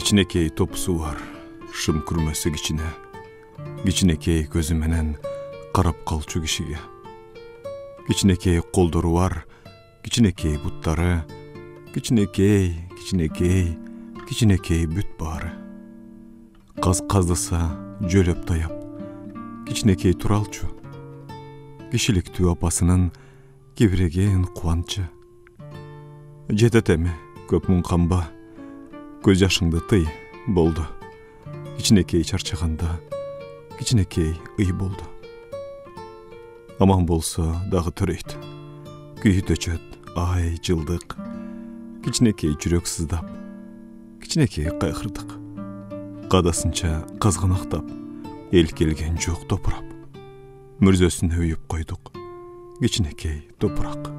Кичинекей топусу бар, шым күрмөсү кичине. Кичинекей көзү менен карап калчу кишиге. Кичинекей колдору бар, кичинекей буттары, кичинекей бүт баары. Каз каздаса жөлөп таяп, кичинекей туралчу. Кишиликтүү апасынын кибиреген кубанчы. Жетет эми көп муң камба, көз жашыңды тый болду. Кичинекей чарчаганда, кичинекей ый болду. Аман болсо дагы төрөйт. Күйүт өчөт, ай жылдык. Кичинекей жүрөк сыздап, кичинекей кайгырдык. Кадасынча казганактап, эл келген жок топурап. Мүрзөсүнө үйүп койдук, кичинекей топурак.